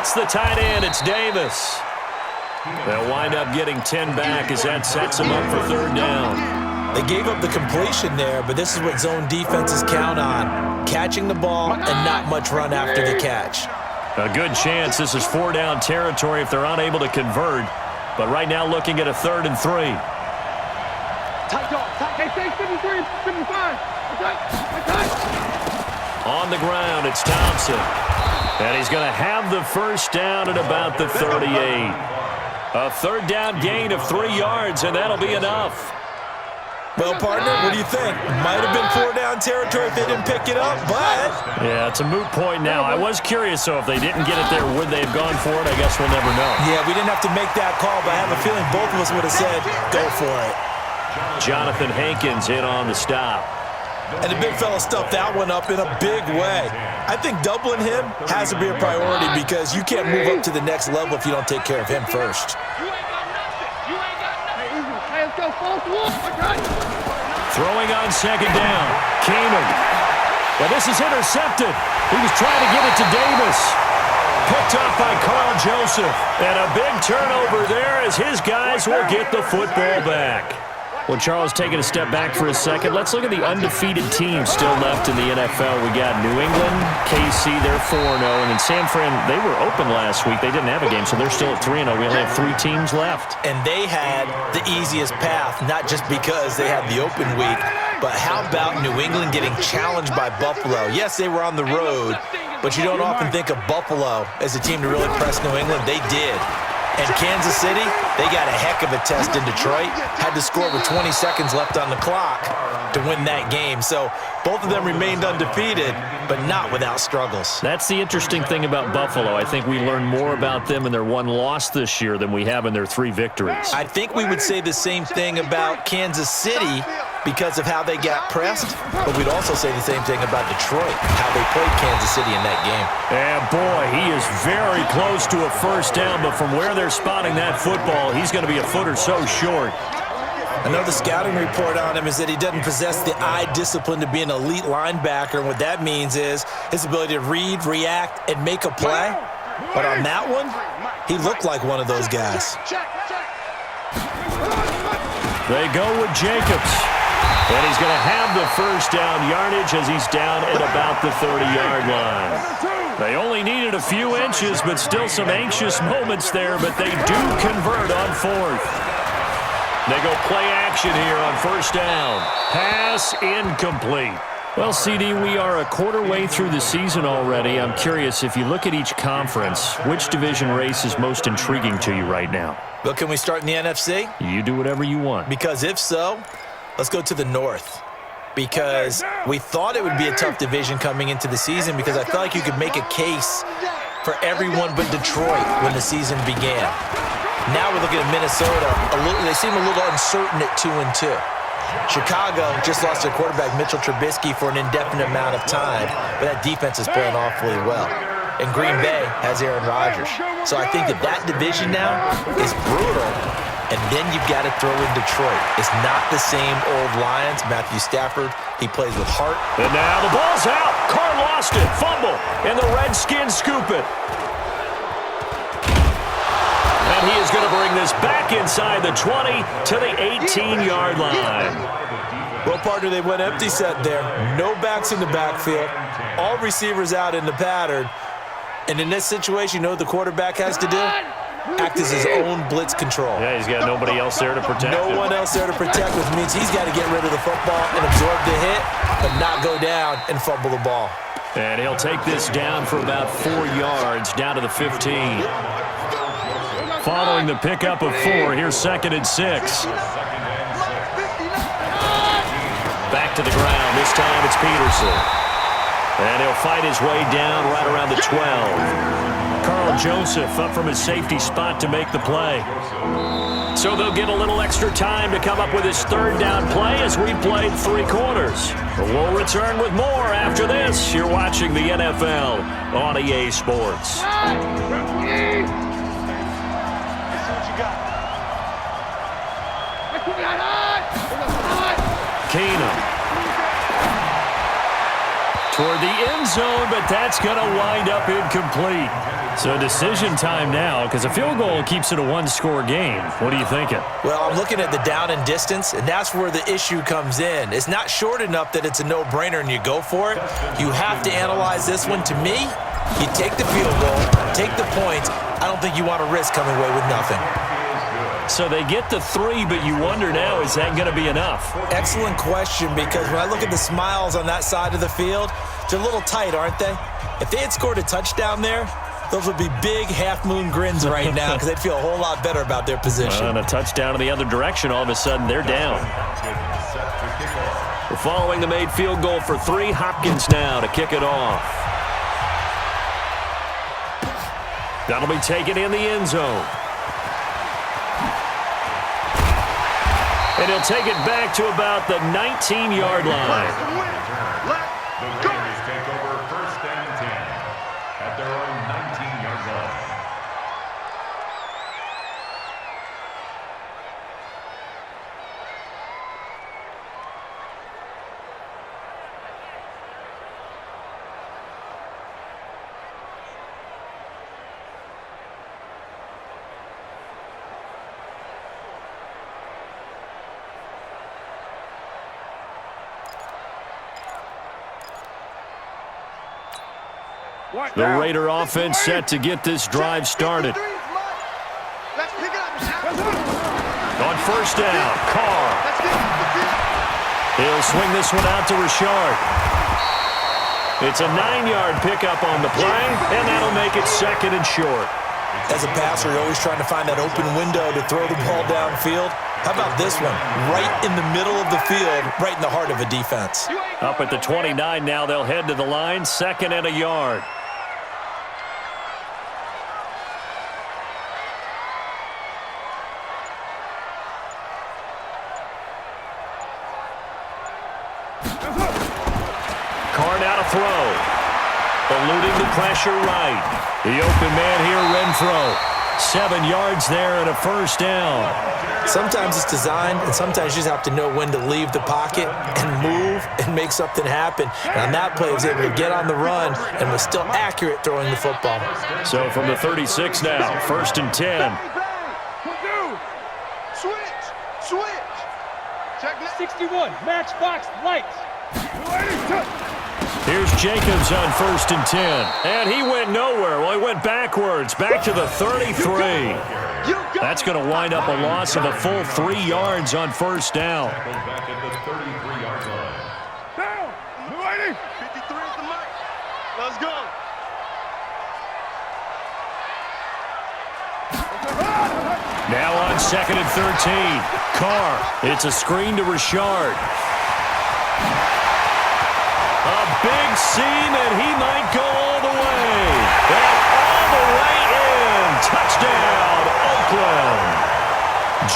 It's the tight end. It's Davis. They'll wind up getting 10 back as that sets them up for third down. They gave up the completion there, but this is what zone defenses count on. Catching the ball and not much run after the catch. A good chance this is 4-down territory if they're unable to convert. But right now looking at a 3rd and 3. On the ground, it's Thompson. And he's going to have the first down at about the 38. A 3rd down gain of 3 yards, and that'll be enough. Well, partner, what do you think? Might have been 4-down territory if they didn't pick it up, but... Yeah, it's a moot point now. I was curious, so if they didn't get it there, would they have gone for it? I guess we'll never know. Yeah, we didn't have to make that call, but I have a feeling both of us would have said, go for it. Jonathan Hankins in on the stop. And the big fella stuffed that one up in a big way. I think doubling him has to be a priority because you can't move up to the next level if you don't take care of him first. Throwing on 2nd down. Keenum. Well, this is intercepted. He was trying to get it to Davis. Picked up by Carl Joseph. And a big turnover there as his guys will get the football back. Well, Charles, taking a step back for a second, let's look at the undefeated teams still left in the NFL. We got New England, KC, they're 4-0, and then San Fran, they were open last week. They didn't have a game, so they're still at 3-0. We only have 3 teams left. And they had the easiest path, not just because they had the open week, but how about New England getting challenged by Buffalo? Yes, they were on the road, but you don't often think of Buffalo as a team to really press New England. They did. And Kansas City, they got a heck of a test in Detroit. Had to score with 20 seconds left on the clock to win that game. So both of them remained undefeated, but not without struggles. That's the interesting thing about Buffalo. I think we learned more about them in their 1 loss this year than we have in their 3 victories. I think we would say the same thing about Kansas City because of how they got pressed, but we'd also say the same thing about Detroit, how they played Kansas City in that game. And boy, he is very close to a first down, but from where they're spotting that football, he's going to be a foot or so short. Another scouting report on him is that he doesn't possess the eye discipline to be an elite linebacker, and what that means is his ability to read, react, and make a play. But on that one, he looked like one of those guys. They go with Jacobs. And he's going to have the first down yardage as he's down at about the 30-yard line. They only needed a few inches, but still some anxious moments there, but they do convert on 4th. They go play action here on first down. Pass incomplete. Well, CD, we are a quarter way through the season already. I'm curious, if you look at each conference, which division race is most intriguing to you right now? Well, can we start in the NFC? You do whatever you want. Because if so, let's go to the North. Because we thought it would be a tough division coming into the season because I felt like you could make a case for everyone but Detroit when the season began. Now we're looking at Minnesota. They seem a little uncertain at 2-2. Chicago just lost their quarterback, Mitchell Trubisky, for an indefinite amount of time, but that defense is playing awfully well. And Green Bay has Aaron Rodgers. So I think that division now is brutal. And then you've got to throw in Detroit. It's not the same old Lions. Matthew Stafford, he plays with heart. And now the ball's out. Carr lost it. Fumble. And the Redskins scoop it. And he is going to bring this back inside the 20 to the 18-yard line. Well, partner, they went empty set there. No backs in the backfield. All receivers out in the pattern. And in this situation, you know what the quarterback has to do? Act as his own blitz control. Yeah, he's got nobody else there to protect him. No one else there to protect, which means he's got to get rid of the football and absorb the hit, but not go down and fumble the ball. And he'll take this down for about 4 yards, down to the 15. Following the pickup of 4, here's 2nd and 6. Back to the ground. This time it's Peterson. And he'll fight his way down right around the 12. Carl Joseph up from his safety spot to make the play. So they'll get a little extra time to come up with his 3rd down play as we played 3 quarters. We'll return with more after this. You're watching the NFL on EA Sports. Keenum. Toward the end zone, but that's going to wind up incomplete. So decision time now, because a field goal keeps it a one-score game. What are you thinking? Well, I'm looking at the down and distance, and that's where the issue comes in. It's not short enough that it's a no-brainer and you go for it. You have to analyze this one. To me, you take the field goal, take the points. I don't think you want to risk coming away with nothing. So they get the 3, but you wonder now, is that going to be enough? Excellent question, because when I look at the smiles on that side of the field, they're a little tight, aren't they? If they had scored a touchdown there, those would be big half-moon grins right now because they'd feel a whole lot better about their position. And a touchdown in the other direction, all of a sudden they're down. We're following the made field goal for 3. Hopkins now to kick it off. That'll be taken in the end zone. And he'll take it back to about the 19-yard line. The Raiders take over 1st and 10 at their own 19-yard line. The Raider offense set to get this drive started. On 1st down, Carr. He'll swing this one out to Richard. It's a 9-yard pickup on the play, and that'll make it 2nd and short. As a passer, you're always trying to find that open window to throw the ball downfield. How about this one? Right in the middle of the field, right in the heart of a defense. Up at the 29 now, they'll head to the line, 2nd and a yard. Carr now to throw. Eluding the pressure right. The open man here, Renfro. 7 yards there and a 1st down. Sometimes it's designed, and sometimes you just have to know when to leave the pocket and move and make something happen. And on that play, he was able to get on the run and was still accurate throwing the football. So from the 36 now, 1st and 10. Switch. Check 61, matchbox lights. Here's Jacobs on 1st and 10. And he went nowhere. Well, he went backwards, back to the 33. That's going to wind up a loss of a full 3 yards on 1st down. Back at the 33-yard line. Down. 53 is the mark. Let's go. Now on 2nd and 13. Carr. It's a screen to Richard. A big seam, and he might go all the way. And all the way in. Touchdown, Oakland.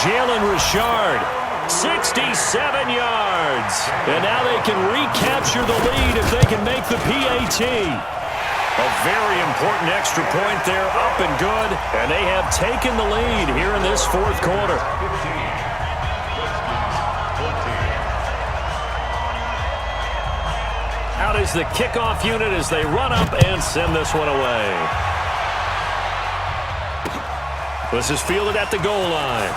Jalen Richard, 67 yards. And now they can recapture the lead if they can make the PAT. A very important extra point there, up and good. And they have taken the lead here in this 4th quarter. Out is the kickoff unit as they run up and send this one away. This is fielded at the goal line.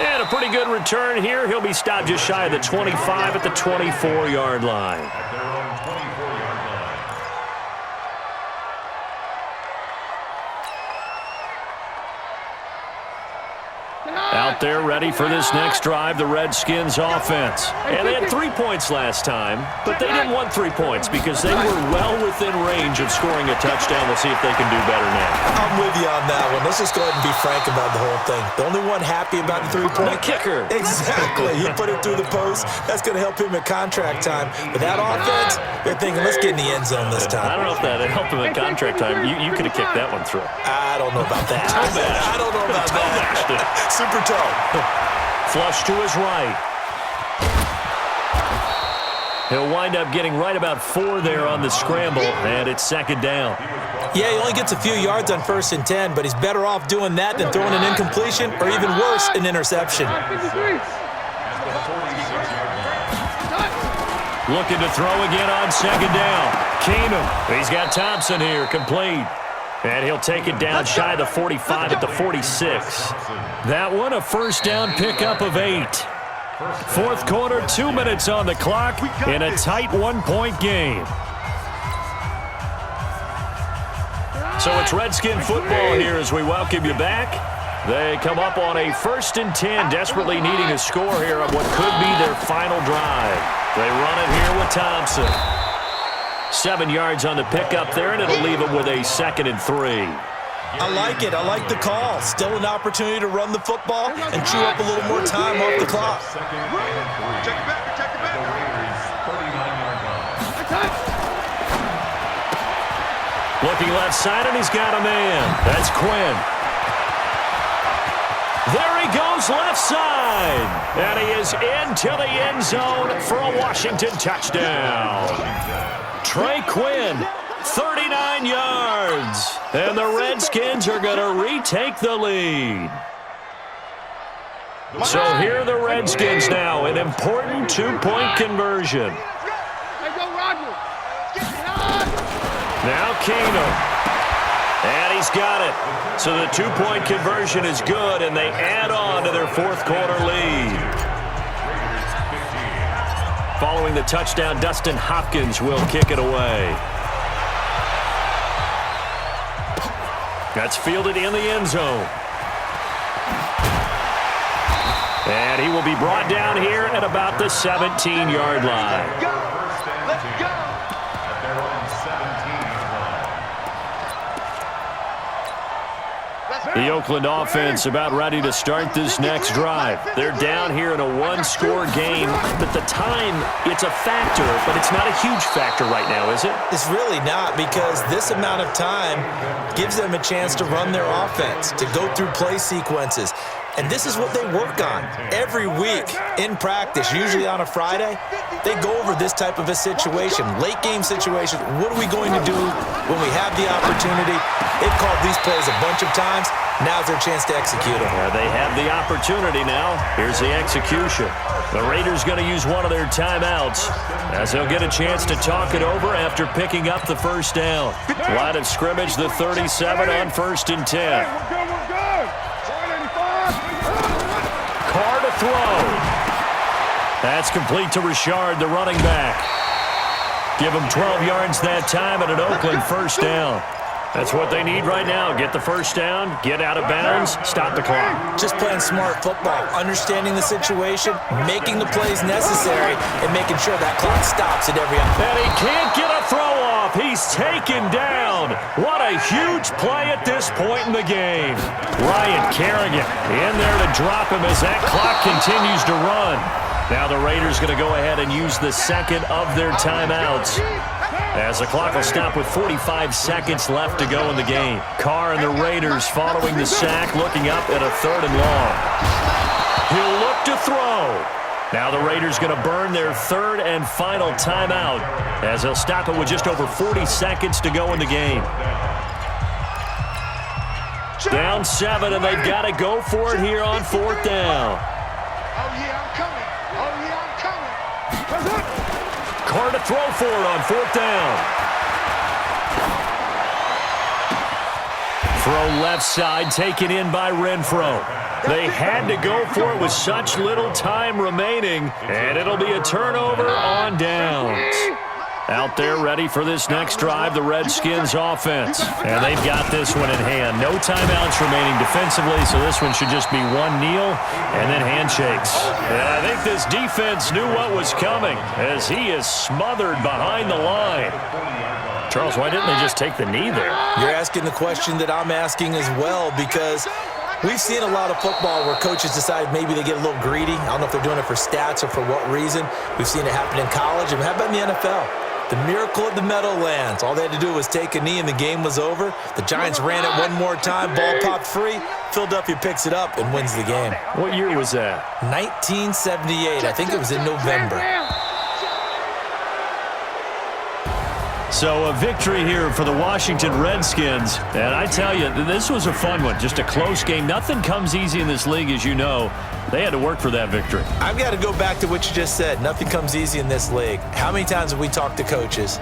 And a pretty good return here. He'll be stopped just shy of the 25 at the 24-yard line. At their own 24-yard line. Out there ready for this next drive, the Redskins offense. And they had 3 points last time, but they didn't want 3 points because they were well within range of scoring a touchdown. We'll see if they can do better now. I'm with you on that one. Let's just go ahead and be frank about the whole thing. The only one happy about the 3-point? The kicker. Exactly. He put it through the post. That's going to help him at contract time. But that offense, they're thinking, let's get in the end zone this time. I don't know if that helped him at contract time. You could have kicked that one through. I don't know about that. I don't know about that. Super toe. Flush to his right. He'll wind up getting right about 4 there on the scramble, and it's 2nd down. Yeah, he only gets a few yards on 1st and 10, but he's better off doing that than throwing an incompletion or even worse, an interception. Looking to throw again on second down. Keenum. He's got Thompson here, complete. And he'll take it down shy of the 45 at the 46. That one a first down pickup of 8. Fourth quarter, 2 minutes on the clock in a tight one-point game. So it's Redskin football here as we welcome you back. They come up on a 1st and 10, desperately needing a score here on what could be their final drive. They run it here with Thompson. 7 yards on the pickup there, and it'll leave them with a 2nd and 3. I like it. I like the call. Still an opportunity to run the football and chew up a little more time off the clock. Check it back. Check it back. Looking left side, and he's got a man. That's Quinn. There he goes left side. And he is into the end zone for a Washington touchdown. Trey Quinn, 39 yards. And the Redskins are going to retake the lead. So here are the Redskins now, an important 2-point conversion. Now Keenum. And he's got it. So the 2-point conversion is good, and they add on to their fourth quarter lead. Following the touchdown, Dustin Hopkins will kick it away. That's fielded in the end zone. And he will be brought down here at about the 17-yard line. Let's go. The Oakland offense about ready to start this next drive. They're down here in a one-score game, but the time, it's a factor, but it's not a huge factor right now, is it? It's really not, because this amount of time gives them a chance to run their offense, to go through play sequences. And this is what they work on every week in practice, usually on a Friday. They go over this type of a situation, late game situation. What are we going to do when we have the opportunity? They've called these plays a bunch of times. Now's their chance to execute them. Yeah, they have the opportunity now. Here's the execution. The Raiders going to use one of their timeouts as they'll get a chance to talk it over after picking up the first down. Line of scrimmage, the 37 on 1st and 10. We're good. Carr to throw. That's complete to Richard, the running back. Give him 12 yards that time and an Oakland first down. That's what they need right now. Get the first down, get out of bounds, stop the clock. Just playing smart football, understanding the situation, making the plays necessary, and making sure that clock stops at every opportunity. And he can't get a throw off. He's taken down. What a huge play at this point in the game. Ryan Kerrigan in there to drop him as that clock continues to run. Now the Raiders going to go ahead and use the second of their timeouts, as the clock will stop with 45 seconds left to go in the game. Carr and the Raiders following the sack, looking up at a 3rd and long. He'll look to throw. Now the Raiders going to burn their 3rd and final timeout, as they'll stop it with just over 40 seconds to go in the game. Down 7, and they've got to go for it here on 4th down. Carr to throw for it on 4th down. Throw left side, taken in by Renfro. They had to go for it with such little time remaining, and it'll be a turnover on downs. Out there ready for this next drive, the Redskins offense. And they've got this one in hand. No timeouts remaining defensively, so this one should just be one kneel and then handshakes. And I think this defense knew what was coming, as he is smothered behind the line. Charles, why didn't they just take the knee there? You're asking the question that I'm asking as well, because we've seen a lot of football where coaches decide maybe they get a little greedy. I don't know if they're doing it for stats or for what reason. We've seen it happen in college, and how about in the NFL? The miracle of the Meadowlands. All they had to do was take a knee and the game was over. The Giants ran it one more time. Ball popped free. Philadelphia picks it up and wins the game. What year was that? 1978. I think it was in November. So a victory here for the Washington Redskins. And I tell you, this was a fun one. Just a close game. Nothing comes easy in this league, as you know. They had to work for that victory. I've got to go back to what you just said. Nothing comes easy in this league. How many times have we talked to coaches